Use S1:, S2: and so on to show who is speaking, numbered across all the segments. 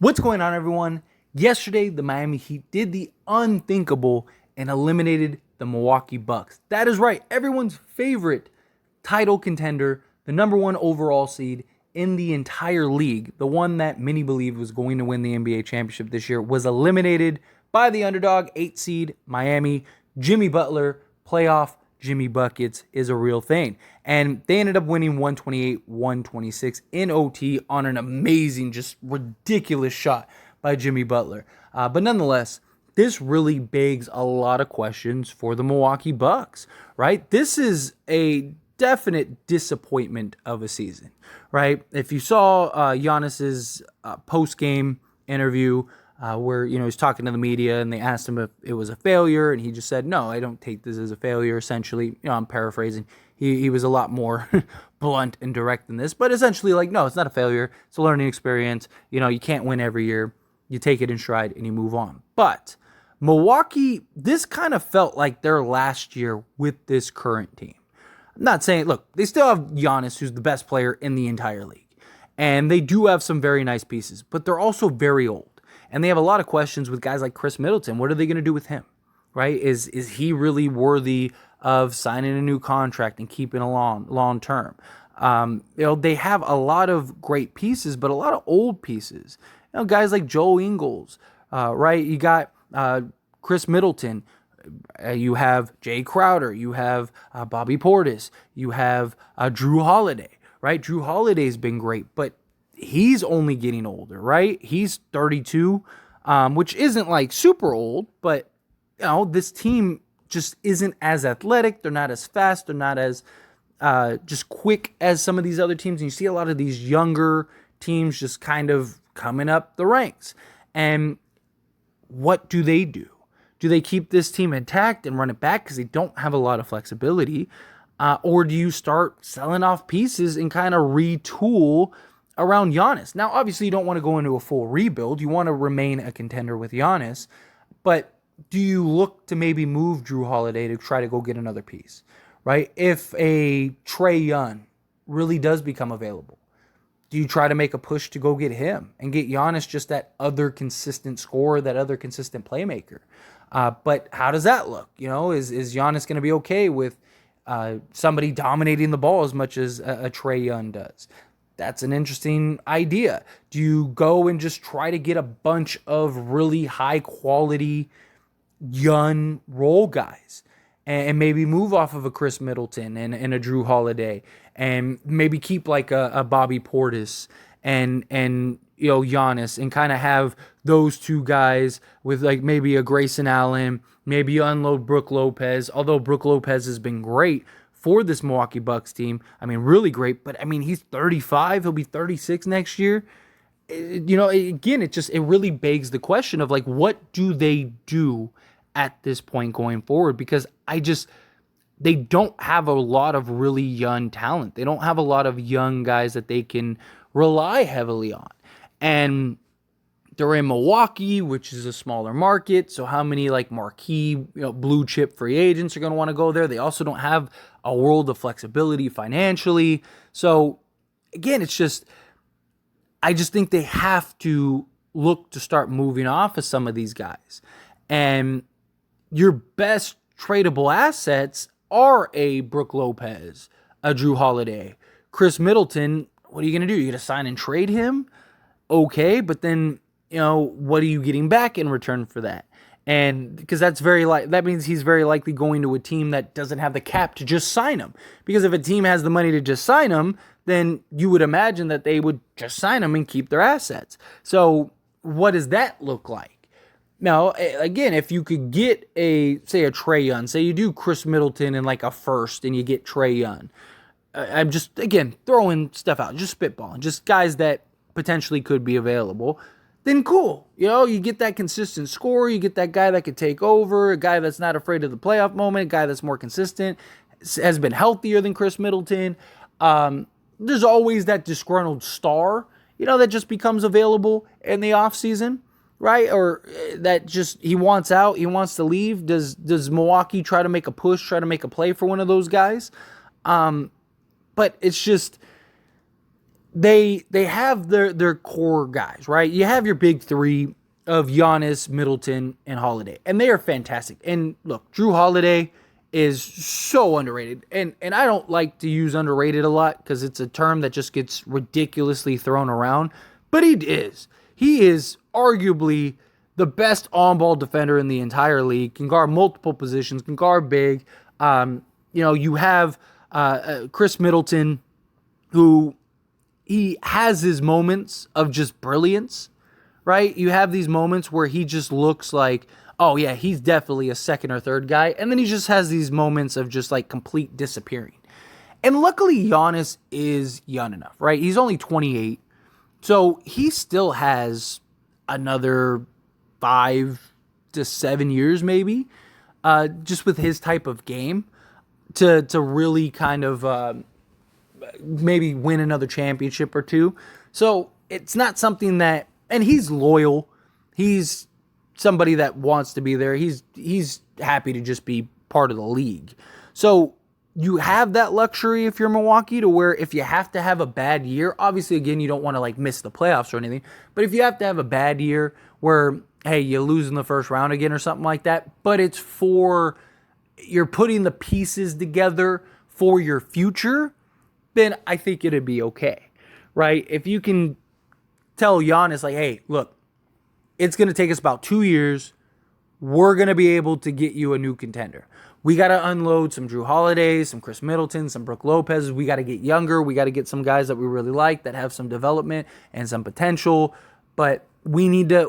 S1: What's going on, everyone? Yesterday, the Miami Heat did the unthinkable and eliminated the Milwaukee Bucks. That is right, everyone's favorite title contender, the number one overall seed in the entire league, the one that many believed was going to win the NBA championship this year, was eliminated by the underdog 8 seed Miami. Jimmy Butler, playoff Jimmy Buckets is a real thing. And they ended up winning 128-126 in OT on an amazing, just ridiculous shot by Jimmy Butler. But nonetheless, this really begs a lot of questions for the Milwaukee Bucks, right? This is a definite disappointment of a season, right? If you saw Giannis's post-game interview, where he's talking to the media and they asked him if it was a failure, and he just said, "No, I don't take this as a failure." Essentially, I'm paraphrasing. He was a lot more blunt and direct than this, but essentially, no, it's not a failure. It's a learning experience. You can't win every year. You take it in stride and you move on. But Milwaukee, this kind of felt like their last year with this current team. I'm not saying, look, they still have Giannis, who's the best player in the entire league, and they do have some very nice pieces, but they're also very old. And they have a lot of questions with guys like Chris Middleton. What are they going to do with him, right? Is he really worthy of signing a new contract and keeping a long term? They have a lot of great pieces, but a lot of old pieces. Guys like Joe Ingles, right? You got Chris Middleton. You have Jay Crowder. You have Bobby Portis. You have Drew Holiday, right? Drew Holiday's been great, but he's only getting older, right? He's 32, which isn't super old, but this team just isn't as athletic. They're not as fast. They're not as just quick as some of these other teams. And you see a lot of these younger teams just kind of coming up the ranks. And what do? Do they keep this team intact and run it back because they don't have a lot of flexibility? Or do you start selling off pieces and kind of retool around Giannis? Now, obviously, you don't want to go into a full rebuild. You want to remain a contender with Giannis. But do you look to maybe move Drew Holiday to try to go get another piece, right? If a Trae Young really does become available, do you try to make a push to go get him and get Giannis just that other consistent scorer, that other consistent playmaker? But how does that look? Is Giannis going to be okay with somebody dominating the ball as much as a Trae Young does? That's an interesting idea. Do you go and just try to get a bunch of really high quality young role guys and maybe move off of a Chris Middleton and a Drew Holiday and maybe keep a Bobby Portis and Giannis and kind of have those two guys with maybe a Grayson Allen, maybe unload Brook Lopez, although Brook Lopez has been great for this Milwaukee Bucks team. Really great, but he's 35. He'll be 36 next year. Again, it really begs the question of what do they do at this point going forward? Because they don't have a lot of really young talent. They don't have a lot of young guys that they can rely heavily on. And they're in Milwaukee, which is a smaller market. So how many marquee, blue chip free agents are going to want to go there? They also don't have a world of flexibility financially. So again, I just think they have to look to start moving off of some of these guys. And your best tradable assets are a Brook Lopez, a Drew Holiday, Chris Middleton. What are you going to do? You're going to sign and trade him? Okay, but then what are you getting back in return for that? And because that means he's very likely going to a team that doesn't have the cap to just sign him. Because if a team has the money to just sign him, then you would imagine that they would just sign him and keep their assets. So what does that look like? Now, again, if you could get a Trae Young, say you do Chris Middleton in a first and you get Trae Young. I'm just, again, throwing stuff out, just spitballing, just guys that potentially could be available, then cool. You get that consistent scorer, you get that guy that could take over, a guy that's not afraid of the playoff moment, a guy that's more consistent, has been healthier than Chris Middleton. There's always that disgruntled star, that just becomes available in the offseason, right? Or that just, he wants out, he wants to leave. Does Milwaukee try to make a push, try to make a play for one of those guys? But it's just, they have their core guys, right? You have your big three of Giannis, Middleton, and Holiday, and they are fantastic. And look, Drew Holiday is so underrated, and I don't like to use underrated a lot because it's a term that just gets ridiculously thrown around, but he is arguably the best on-ball defender in the entire league. Can guard multiple positions, can guard big. You have Chris Middleton, who he has his moments of just brilliance, right? You have these moments where he just looks like, oh yeah, he's definitely a second or third guy. And then he just has these moments of just like complete disappearing. And luckily Giannis is young enough, right? He's only 28. So he still has another 5 to 7 years maybe, just with his type of game to really kind of maybe win another championship or two. So it's not something that, and he's loyal. He's somebody that wants to be there. He's happy to just be part of the league. So you have that luxury if you're Milwaukee to where if you have to have a bad year, obviously again, you don't want to like miss the playoffs or anything, but if you have to have a bad year where, hey, you lose in the first round again or something like that, but it's for, you're putting the pieces together for your future, then I think it'd be okay, right? If you can tell Giannis, like, hey, look, it's going to take us about 2 years. We're going to be able to get you a new contender. We got to unload some Drew Holiday, some Chris Middleton, some Brook Lopez. We got to get younger. We got to get some guys that we really like that have some development and some potential. But we need to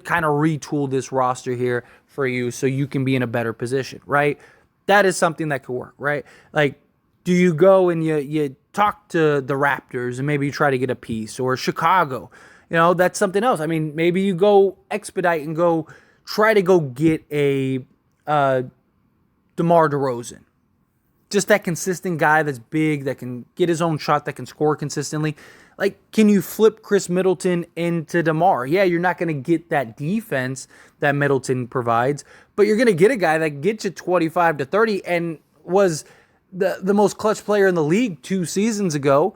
S1: kind of retool this roster here for you so you can be in a better position, right? That is something that could work, right? Like, do you go and you talk to the Raptors and maybe you try to get a piece, or Chicago? That's something else. I mean, maybe you go expedite and go try to go get a DeMar DeRozan. Just that consistent guy that's big, that can get his own shot, that can score consistently. Like, can you flip Chris Middleton into DeMar? Yeah, you're not going to get that defense that Middleton provides, but you're going to get a guy that gets you 25 to 30 and was the most clutch player in the league 2 seasons ago.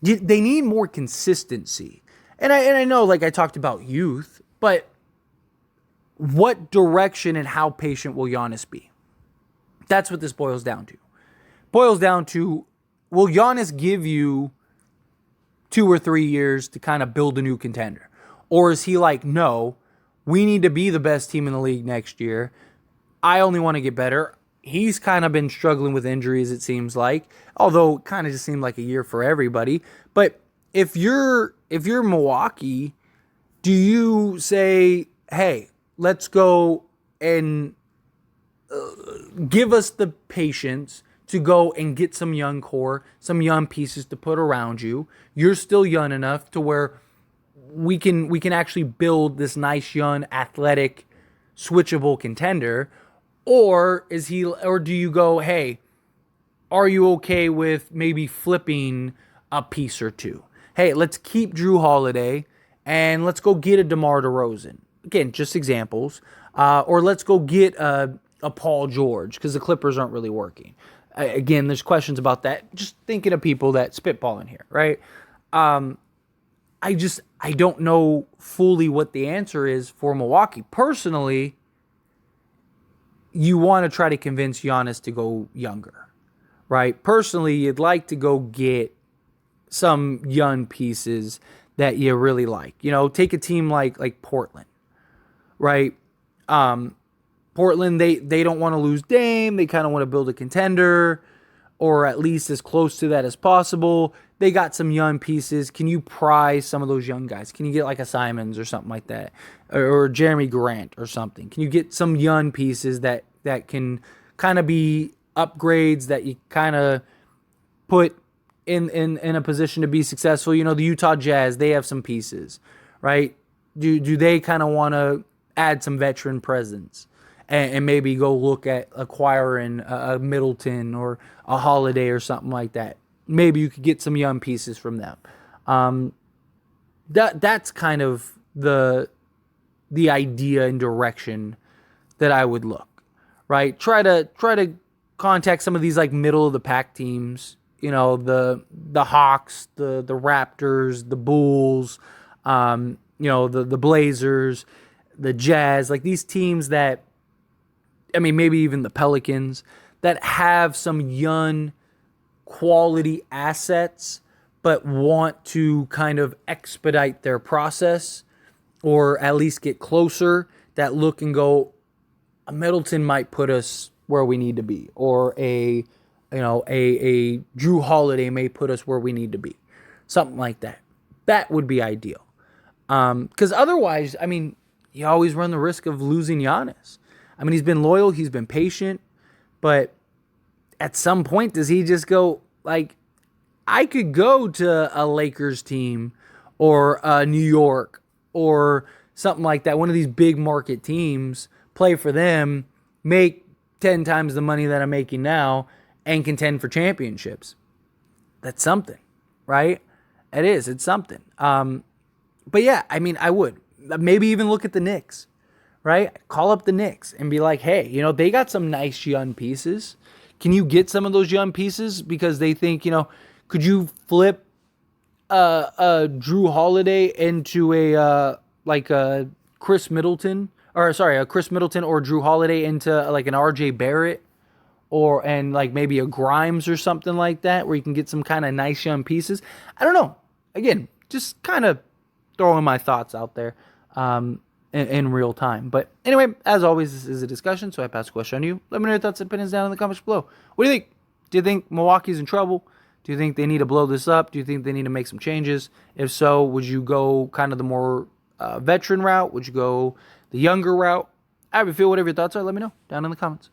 S1: They need more consistency. And I know, like I talked about youth, but what direction and how patient will Giannis be? That's what this boils down to. Boils down to, will Giannis give you 2 or 3 years to kind of build a new contender? Or is he like, no, we need to be the best team in the league next year. I only want to get better. He's kind of been struggling with injuries, it seems like, although it kind of just seemed like a year for everybody. But if you're Milwaukee, do you say, hey, let's go and give us the patience to go and get some young core, some young pieces to put around you? You're still young enough to where we can actually build this nice, young, athletic, switchable contender. Or do you go, hey, are you okay with maybe flipping a piece or two? Hey, let's keep Drew Holiday and let's go get a DeMar DeRozan. Again, just examples. Or let's go get a Paul George because the Clippers aren't really working. Again, there's questions about that. Just thinking of people that spitball in here, right? I don't know fully what the answer is for Milwaukee. Personally, you want to try to convince Giannis to go younger, right? Personally, you'd like to go get some young pieces that you really like. Take a team like Portland, right? Portland, they don't want to lose Dame. They kind of want to build a contender, or at least as close to that as possible. They got some young pieces. Can you prize some of those young guys? Can you get like a Simons or something like that, or Jeremy Grant or something? Can you get some young pieces that can kind of be upgrades that you kind of put in a position to be successful? The Utah Jazz, they have some pieces, right? Do they kind of want to add some veteran presence and maybe go look at acquiring a Middleton or a Holiday or something like that? Maybe you could get some young pieces from them. That's kind of the idea and direction that I would look, right? Try to contact some of these like middle of the pack teams the Hawks, the Raptors, the Bulls, the Blazers, the Jazz, like these teams that, I mean, maybe even the Pelicans, that have some young quality assets but want to kind of expedite their process or at least get closer, that look and go, a Middleton might put us where we need to be, or a Drew Holiday may put us where we need to be. Something like that. That would be ideal. Because otherwise, I mean, you always run the risk of losing Giannis. I mean, he's been loyal, he's been patient, but at some point, does he just go, like, I could go to a Lakers team or New York or something like that, one of these big market teams, play for them, make 10 times the money that I'm making now, and contend for championships. That's something, right? It is. It's something. But yeah, I mean, I would. Maybe even look at the Knicks, right? Call up the Knicks and be like, hey, they got some nice young pieces. Can you get some of those young pieces? Because they think, could you flip a Drew Holiday into a Chris Middleton? Or sorry, a Chris Middleton or Drew Holiday into like an RJ Barrett and like maybe a Grimes or something like that, where you can get some kind of nice young pieces. I don't know. Again, just kind of throwing my thoughts out there in real time. But anyway, as always, this is a discussion, so I pass the question on you. Let me know your thoughts and opinions down in the comments below. What do you think? Do you think Milwaukee's in trouble? Do you think they need to blow this up? Do you think they need to make some changes? If so, would you go kind of the more veteran route? Would you go the younger route? However you feel, whatever your thoughts are, let me know down in the comments.